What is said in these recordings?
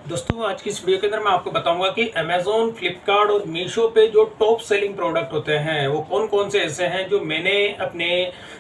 दोस्तों आज की इस वीडियो के अंदर मैं आपको बताऊंगा कि अमेज़ॉन, फ्लिपकार्ट और मीशो पे जो टॉप सेलिंग प्रोडक्ट होते हैं वो कौन कौन से ऐसे हैं जो मैंने अपने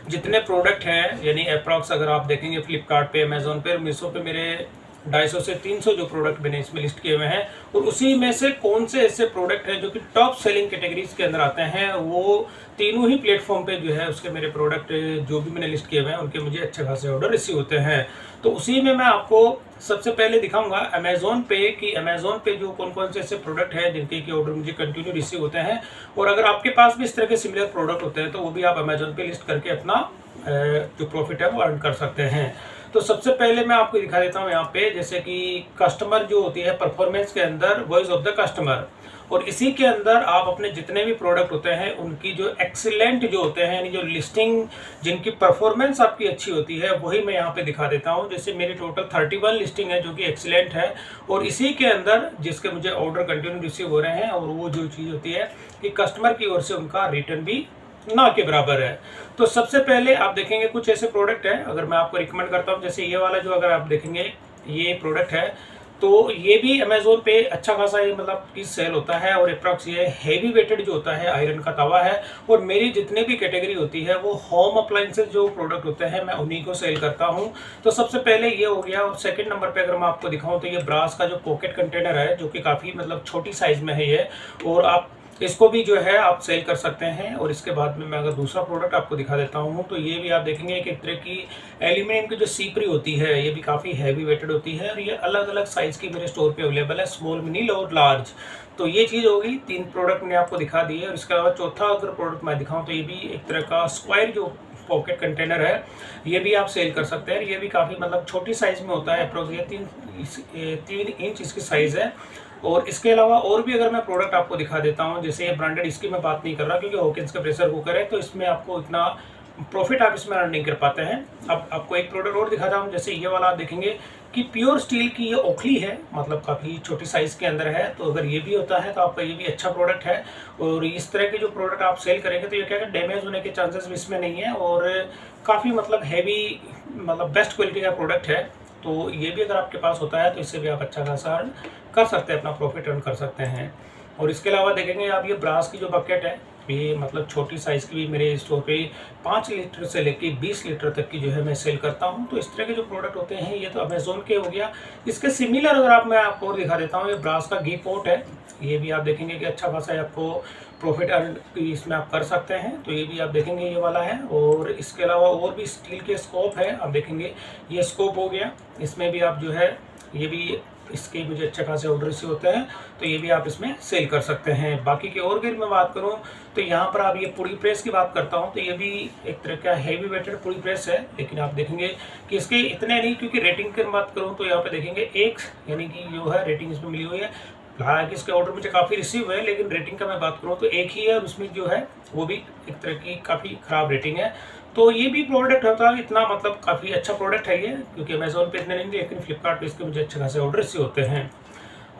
जितने प्रोडक्ट हैं यानी अप्रॉक्स अगर आप देखेंगे फ्लिपकार्ट पे, अमेज़ॉन पे और मीशो पे मेरे 250 से 300 जो प्रोडक्ट मैंने इसमें लिस्ट किए हुए हैं और उसी में से कौन से ऐसे प्रोडक्ट हैं जो कि टॉप सेलिंग कैटेगरीज के अंदर आते हैं, वो तीनों ही प्लेटफॉर्म पे जो है उसके मेरे प्रोडक्ट जो भी मैंने लिस्ट किए हुए हैं उनके मुझे अच्छे खासे ऑर्डर रिसीव होते हैं। तो उसी में मैं आपको सबसे पहले दिखाऊंगा अमेज़ॉन पे कि अमेज़ॉन पे जो कौन कौन से ऐसे प्रोडक्ट हैं जिनके की ऑर्डर मुझे कंटिन्यू रिसीव होते हैं, और अगर आपके पास भी इस तरह के सिमिलर प्रोडक्ट होते हैं तो वो भी आप अमेज़ॉन पे लिस्ट करके अपना जो प्रॉफिट है वो अर्न कर सकते हैं। तो सबसे पहले मैं आपको दिखा देता हूँ यहाँ पे, जैसे कि कस्टमर जो होती है परफॉर्मेंस के अंदर वॉइस ऑफ द कस्टमर, और इसी के अंदर आप अपने जितने भी प्रोडक्ट होते हैं उनकी जो एक्सीलेंट जो होते हैं यानी जो लिस्टिंग जिनकी परफॉर्मेंस आपकी अच्छी होती है वही मैं यहाँ पे दिखा देता हूँ। जैसे मेरी टोटल 31 लिस्टिंग है जो कि एक्सीलेंट है, और इसी के अंदर जिसके मुझे ऑर्डर कंटिन्यू रिसीव हो रहे हैं, और वो जो चीज़ होती है कि कस्टमर की ओर से उनका रिटर्न भी ना के बराबर है। तो सबसे पहले आप देखेंगे कुछ ऐसे प्रोडक्ट हैं अगर मैं आपको रिकमेंड करता हूँ, जैसे ये वाला जो अगर आप देखेंगे ये प्रोडक्ट है तो ये भी अमेज़ोन पे अच्छा खासा ये मतलब कि सेल होता है, और अप्रॉक्स ये हैवी वेटेड जो होता है आयरन का तवा है, और मेरी जितने भी कैटेगरी होती है वो होम अप्लाइंसेज जो प्रोडक्ट होते हैं मैं उन्हीं को सेल करता हूँ। तो सबसे पहले ये हो गया, और सेकंड नंबर पे अगर मैं आपको दिखाऊँ तो ये ब्रास का जो पॉकेट कंटेनर है जो कि काफ़ी मतलब छोटी साइज़ में है ये, और आप इसको भी जो है आप सेल कर सकते हैं। और इसके बाद में मैं अगर दूसरा प्रोडक्ट आपको दिखा देता हूँ तो ये भी आप देखेंगे कि एक तरह की एल्यूमिनियम की जो सीपरी होती है ये भी काफ़ी हैवी वेटेड होती है, और ये अलग अलग साइज़ की मेरे स्टोर पे अवेलेबल है, स्मॉल, मिनी और लार्ज। तो ये चीज़ होगी, 3 प्रोडक्ट मैंने आपको दिखा दिए। और इसके अलावा चौथा अगर प्रोडक्ट मैं दिखाऊँ तो ये भी एक तरह का स्क्वायर जो पॉकेट कंटेनर है ये भी आप सेल कर सकते हैं। ये भी काफ़ी मतलब छोटी साइज़ में होता है, अप्रोक्स ये 3 इंच इसकी साइज़ है। और इसके अलावा और भी अगर मैं प्रोडक्ट आपको दिखा देता हूँ, जैसे ये ब्रांडेड, इसकी मैं बात नहीं कर रहा क्योंकि हॉकिंस का प्रेशर कुकर है तो इसमें आपको इतना प्रॉफिट आप इसमें अर्न नहीं कर पाते हैं। अब आपको एक प्रोडक्ट और दिखाता हूँ, जैसे ये वाला आप देखेंगे कि प्योर स्टील की ये ओखली है, मतलब काफ़ी छोटी साइज़ के अंदर है। तो अगर ये भी होता है तो आपका ये भी अच्छा प्रोडक्ट है, और इस तरह के जो प्रोडक्ट आप सेल करेंगे तो ये क्या है, डैमेज होने के चांसेस भी इसमें नहीं है, और काफ़ी मतलब हैवी मतलब बेस्ट क्वालिटी का प्रोडक्ट है। तो ये भी अगर आपके पास होता है तो इससे भी आप अच्छा खासा अर्न कर सकते हैं, अपना प्रॉफिट अर्न कर सकते हैं। और इसके अलावा देखेंगे आप ये ब्रास की जो बकेट है, ये मतलब छोटी साइज़ की भी मेरे स्टोर पे 5 लीटर से लेके 20 लीटर तक की जो है मैं सेल करता हूँ। तो इस तरह के जो प्रोडक्ट होते हैं ये तो अमेज़ॉन के हो गया। इसके सिमिलर अगर मैं आपको और दिखा देता हूँ, ये ब्रास का घी पॉट है, ये भी आप देखेंगे कि अच्छा खासा आपको प्रॉफिट अर्न इसमें आप कर सकते हैं। तो ये भी आप देखेंगे ये वाला है। और इसके अलावा और भी स्टील के स्कोप है, आप देखेंगे ये स्कोप हो गया, इसमें भी आप जो है ये भी इसके मुझे अच्छे खासे ऑर्डर रिसीव होते हैं, तो ये भी आप इसमें सेल कर सकते हैं। बाकी के और भी मैं बात करूं तो यहाँ पर आप ये पुड़ी प्रेस की बात करता हूं तो ये भी एक तरह का हैवी वेटेड पुड़ी प्रेस है, लेकिन आप देखेंगे कि इसके इतने नहीं, क्योंकि रेटिंग की बात करूं तो यहाँ पे देखेंगे 1 यानी कि जो है रेटिंग इसमें मिली हुई है। हालांकि इसके ऑर्डर मुझे काफ़ी रिसीव है, लेकिन रेटिंग का मैं बात करूँ तो 1 ही है, और उसमें जो है वो भी एक तरह की काफ़ी ख़राब रेटिंग है। तो ये भी प्रोडक्ट होता है इतना मतलब काफ़ी अच्छा प्रोडक्ट है ये, क्योंकि अमेज़ॉन पे इतने नहीं, लेकिन फ्लिपकार्ट पे इसके मुझे अच्छे खासे ऑर्डर रिसीव होते हैं।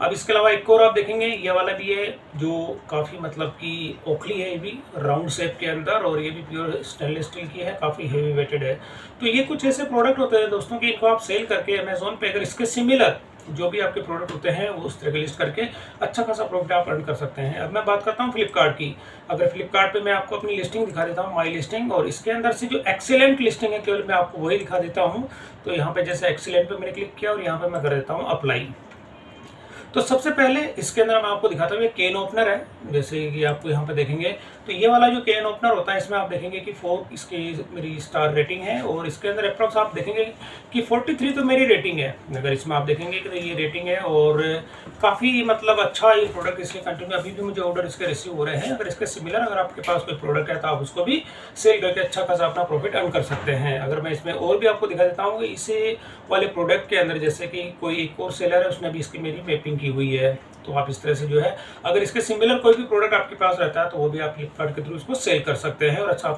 अब इसके अलावा एक और आप देखेंगे ये वाला भी है जो काफ़ी मतलब कि ओखली है, ये भी राउंड शेप के अंदर, और ये भी प्योर स्टेनलेस स्टील की है, काफ़ी हेवी वेटेड है। तो ये कुछ ऐसे प्रोडक्ट होते हैं दोस्तों कि इनको आप सेल करके अमेज़ॉन पे अगर इसके सिमिलर जो भी आपके प्रोडक्ट होते हैं वो उस तरह की लिस्ट करके अच्छा खासा प्रॉफिट आप अर्न कर सकते हैं। अब मैं बात करता हूँ फ्लिपकार्ट की। अगर फ्लिपकार्ट पे मैं आपको अपनी लिस्टिंग दिखा देता हूँ, माई लिस्टिंग, और इसके अंदर से जो एक्सीलेंट लिस्टिंग है केवल मैं आपको वही दिखा देता हूँ। तो यहाँ पे जैसे एक्सीलेंट पे मैंने क्लिक किया और यहाँ पे मैं कर देता हूँ अप्लाई। तो सबसे पहले इसके अंदर मैं आपको दिखाता हूँ, ये कैन ओपनर है, जैसे कि आपको यहाँ पे देखेंगे तो ये वाला जो कैन ओपनर होता है इसमें आप देखेंगे कि 4 इसकी मेरी स्टार रेटिंग है, और इसके अंदर अप्रॉक्स आप देखेंगे कि 43 तो मेरी रेटिंग है। अगर इसमें आप देखेंगे कि ये रेटिंग है, और काफ़ी मतलब अच्छा ये प्रोडक्ट इसके कंटिन्यू अभी भी मुझे ऑर्डर इसके रिसीव हो रहे हैं। अगर इसके सिमिलर अगर आपके पास कोई प्रोडक्ट है तो आप उसको भी सेल करके अच्छा खासा अपना प्रॉफिट अर्न कर सकते हैं। अगर मैं इसमें और भी आपको दिखा देता हूँ कि इसे वाले प्रोडक्ट के अंदर जैसे कि कोई एक और सेलर है उसने भी इसकी मेरी मैपिंग की हुई है, तो आप इस तरह से जो है अगर इसके सिमिलर कोई भी प्रोडक्ट आपके पास रहता है तो वो भी आप फ्लिपकार्ट के थ्रू इसको सेल कर सकते हैं और अच्छा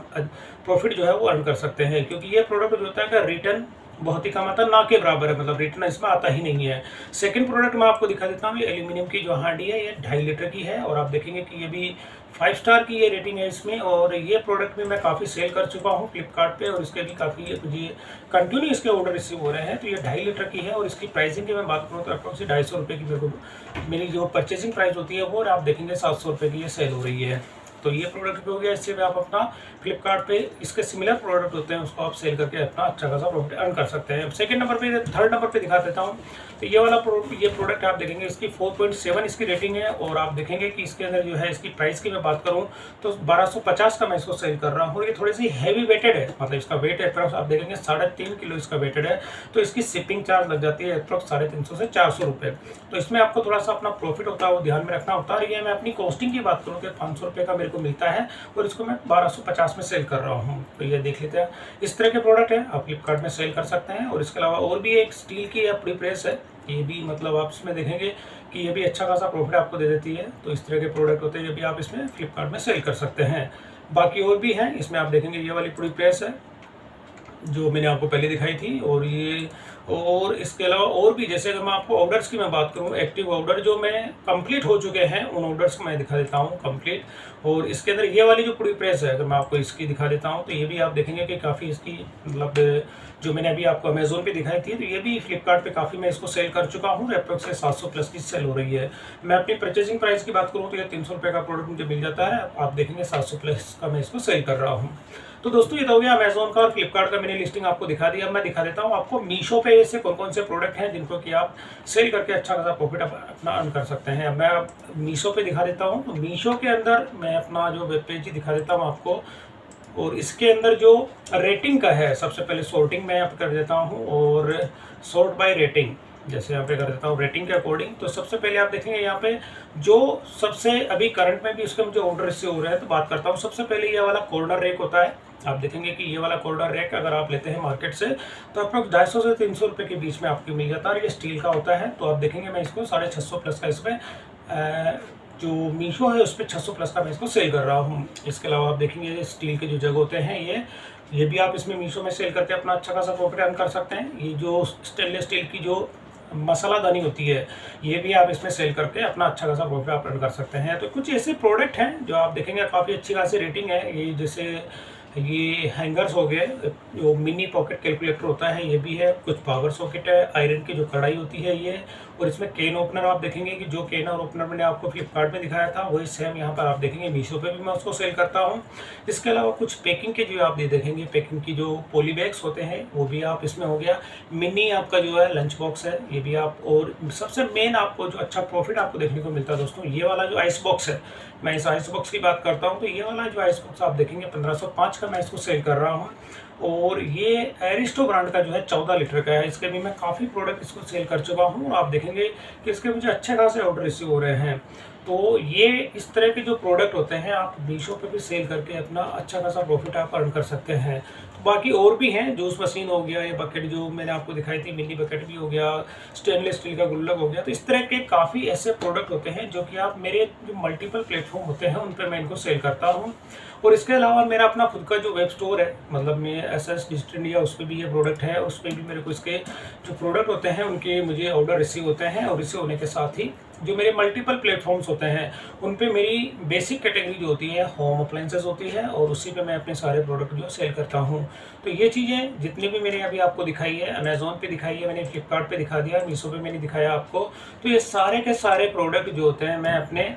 प्रॉफिट जो है वो अर्न कर सकते हैं। क्योंकि ये प्रोडक्ट जो होता है कि रिटर्न बहुत ही कम आता है, ना के बराबर है, मतलब रिटर्न इसमें आता ही नहीं है। सेकंड प्रोडक्ट मैं आपको दिखा देता हूँ। ये एल्यूमिनियम की जो हांडी है, ये 2.5 लीटर की है और आप देखेंगे कि ये भी 5 स्टार की ये रेटिंग है इसमें। और ये प्रोडक्ट भी मैं काफ़ी सेल कर चुका हूँ फ्लिपकार्ट पे, और इसके भी काफ़ी मुझे कंटिन्यू इसके ऑर्डर रिसीव हो रहे हैं। तो ये 2.5 लीटर की है और इसकी प्राइसिंग की मैं बात करूँ तो अप्रोक्स 250 रुपये की मेरे को मेरी जो परचेसिंग प्राइस होती है वो, और आप देखेंगे 700 रुपये की ये सेल हो रही है। तो ये प्रोडक्ट भी हो गया। इससे भी आप अपना फ्लिपकार्ट पे इसके सिमिलर प्रोडक्ट होते हैं उसको आप सेल करके अपना अच्छा खासा प्रॉफिट अर्न कर सकते हैं। सेकंड नंबर पे, थर्ड नंबर पे दिखा देता हूँ। तो ये वाला ये प्रोडक्ट आप देखेंगे इसकी 4.7 इसकी रेटिंग है, और आप देखेंगे कि इसके अंदर जो है इसकी प्राइस की मैं बात करूँ तो 1250 का मैं इसको सेल कर रहा हूँ। और ये थोड़ी सी हैवी वेटेड है, मतलब इसका वेट अप्रॉक्स आप देखेंगे 3.5 किलो इसका वेटेड है। तो इसकी शिपिंग चार्ज लग जाती है अप्रॉक्स 350 से 400 रुपये। तो इसमें आपको थोड़ा सा अपना प्रॉफिट होता है वो ध्यान में रखना होता है। ये मैं अपनी कॉस्टिंग की बात करूँ तो 500 रुपये का मेरे को मिलता है और इसको मैं 1250 में सेल कर रहा हूँ। तो ये देख लेते हैं, इस तरह के प्रोडक्ट है आप फ्लिपकार्ट में सेल कर सकते हैं। और इसके अलावा और भी एक स्टील की अपनी प्रेस है, ये भी मतलब आप इसमें देखेंगे कि ये भी अच्छा खासा प्रॉफिट आपको दे देती है। तो इस तरह के प्रोडक्ट होते हैं ये भी आप इसमें फ्लिपकार्ट में सेल कर सकते हैं। बाकी और भी हैं, इसमें आप देखेंगे ये वाली पूरी प्रेस है जो मैंने आपको पहले दिखाई थी। और इसके अलावा और भी, जैसे अगर मैं आपको ऑर्डर्स की मैं बात करूं, एक्टिव ऑर्डर जो मैं कंप्लीट हो चुके हैं उन ऑर्डर्स को मैं दिखा देता हूं कंप्लीट। और इसके अंदर ये वाली जो पूरी प्रेस है, अगर मैं आपको इसकी दिखा देता हूं तो ये भी आप देखेंगे कि काफ़ी इसकी मतलब जो मैंने अभी आपको अमेजोन पे दिखाई थी, तो ये भी फ्लिपकार्ट पे काफ़ी मैं इसको सेल कर चुका हूँ। अप्रॉक्स से 700 प्लस की सेल हो रही है। मैं अपनी परचेजिंग प्राइस की बात करूँ तो ये 300 रुपये का प्रोडक्ट मुझे मिल जाता है, आप देखेंगे 700 प्लस का मैं इसको सेल कर रहा हूँ। तो दोस्तों ये तो हो गया अमेजोन का और फ्लिपकार्ट का मैंने लिस्टिंग आपको दिखा दी। अब मैं दिखा देता हूँ आपको मीशो पे ऐसे कौन कौन से प्रोडक्ट हैं जिनको कि आप सेल करके अच्छा खासा प्रॉफिट अपना अर्न कर सकते हैं। मैं मीशो पे दिखा देता हूँ। तो मीशो के अंदर मैं अपना जो वेब पेज ही दिखा देता हूँ आपको, और इसके अंदर जो रेटिंग का है सबसे पहले सॉर्टिंग मैं यहाँ पे कर देता हूँ, और सॉर्ट बाय रेटिंग जैसे यहाँ पे कर देता हूँ रेटिंग के अकॉर्डिंग। तो सबसे पहले आप देखेंगे यहाँ पे जो सबसे अभी करंट में भी उसके मुझे ऑर्डर रिसीव हो रहा है, तो बात करता हूँ। सबसे पहले ये वाला कॉर्नर रैक होता है, आप देखेंगे कि ये वाला कॉर्नर रैक अगर आप लेते हैं मार्केट से तो अप्रोक्स 250 से 300 रुपये के बीच में आपको मिल जाता है। और ये स्टील का होता है, तो आप देखेंगे मैं इसको 650 प्लस का इसमें जो मीशो है उस पर 600 प्लस का मैं इसको सेल कर रहा हूँ। इसके अलावा आप देखेंगे स्टील के जो जग होते हैं ये भी आप इसमें मीशो में सेल करके अपना अच्छा खासा प्रॉफिट अर्न कर सकते हैं। ये जो स्टेनलेस स्टील की जो मसालादानी होती है ये भी आप इसमें सेल करके अपना अच्छा खासा प्रॉफिट आप अर्न कर सकते हैं। तो कुछ ऐसे प्रोडक्ट हैं जो आप देखेंगे काफ़ी अच्छी खासी रेटिंग है। ये जैसे ये हैंगर्स हो गए, जो मिनी पॉकेट कैलकुलेटर होता है ये भी है, कुछ पावर सॉकेट है, आयरन की जो कढ़ाई होती है ये, और इसमें कैन ओपनर आप देखेंगे कि जो कैन और ओपनर मैंने आपको फ्लिपकार्ट में दिखाया था वही सेम यहाँ पर आप देखेंगे मीशो पे भी मैं उसको सेल करता हूँ। इसके अलावा कुछ पैकिंग के जो आप ये देखेंगे पैकिंग की जो पॉली बैग्स होते हैं वो भी आप इसमें हो गया। मिनी आपका जो है लंच बॉक्स है ये भी आप, और सबसे मेन आपको जो अच्छा प्रॉफिट आपको देखने को मिलता है दोस्तों, ये वाला जो आइस बॉक्स है, मैं इस आइस बॉक्स की बात करता हूँ। तो ये वाला जो आइस बॉक्स आप देखेंगे 1505 का मैं इसको सेल कर रहा हूँ, और ये एरिस्टो ब्रांड का जो है 14 लीटर का है। इसके भी मैं काफ़ी प्रोडक्ट इसको सेल कर चुका हूँ, और आप देखेंगे कि इसके मुझे अच्छे खासे ऑर्डर रिसीव हो रहे हैं। तो ये इस तरह के जो प्रोडक्ट होते हैं आप मीशो पे भी सेल करके अपना अच्छा खासा प्रॉफिट आप अर्न कर सकते हैं। तो बाकी और भी हैं, जूस मशीन हो गया, ये बकेट जो मैंने आपको दिखाई थी मिनी बकेट भी हो गया, स्टेनलेस स्टील का गुल्लक हो गया। तो इस तरह के काफ़ी ऐसे प्रोडक्ट होते हैं जो कि आप मेरे जो मल्टीपल प्लेटफॉर्म होते हैं उन पर मैं इनको सेल करता हूँ। और इसके अलावा मेरा अपना खुद का जो वेब स्टोर है, मतलब मैं एसएस डिजिटल इंडिया, उस पर भी ये प्रोडक्ट है, उस पर भी मेरे को इसके जो प्रोडक्ट होते हैं उनके मुझे ऑर्डर रिसीव होते हैं। और रिसीव होने के साथ ही जो मेरे मल्टीपल प्लेटफॉर्म्स होते हैं उन पे मेरी बेसिक कैटेगरी जो होती है होम अप्लायंसेस होती है, और उसी पे मैं अपने सारे प्रोडक्ट जो सेल करता हूँ। तो ये चीज़ें जितनी भी मैंने अभी आपको दिखाई है, अमेजोन पे दिखाई है, मैंने फ्लिपकार्ट पे दिखा दिया, मीशो पे मैंने दिखाया आपको। तो ये सारे के सारे प्रोडक्ट जो होते हैं मैं अपने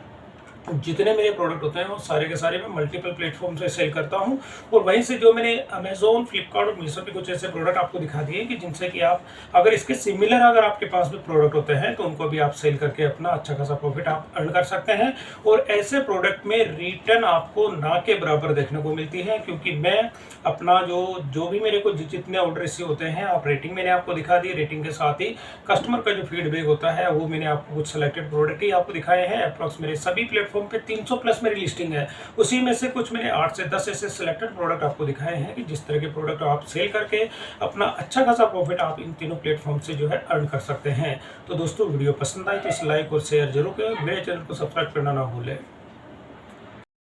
जितने मेरे प्रोडक्ट होते हैं वो सारे के सारे मैं मल्टीपल प्लेटफॉर्म से सेल करता हूं। और वहीं से जो मैंने अमेजोन, फ्लिपकार्ट और मीशो पे कुछ ऐसे प्रोडक्ट आपको दिखा दिए कि जिनसे कि आप अगर इसके सिमिलर अगर आपके पास भी प्रोडक्ट होते हैं तो उनको भी आप सेल करके अपना अच्छा खासा प्रॉफिट आप अर्न कर सकते हैं। और ऐसे प्रोडक्ट में रिटर्न आपको ना के बराबर देखने को मिलती है, क्योंकि मैं अपना जो भी मेरे को जितने ऑर्डर रिसीव होते हैं, आप रेटिंग मैंने आपको दिखा दी, रेटिंग के साथ ही कस्टमर का जो फीडबैक होता है वो मैंने आपको कुछ सेलेक्टेड प्रोडक्ट ही आपको दिखाए हैं। अप्रॉक्स मेरे सभी प्लेटफॉर्म पे 300 प्लस मेरी लिस्टिंग है, उसी में से कुछ मैंने 8 से 10 ऐसे सिलेक्टेड प्रोडक्ट आपको दिखाए हैं कि जिस तरह के प्रोडक्ट आप सेल करके अपना अच्छा खासा प्रॉफिट आप इन तीनों प्लेटफॉर्म से जो है अर्न कर सकते हैं। तो दोस्तों वीडियो पसंद आई तो इसे लाइक और शेयर जरूर करें, मेरे चैनल को सब्सक्राइब करना ना भूलें।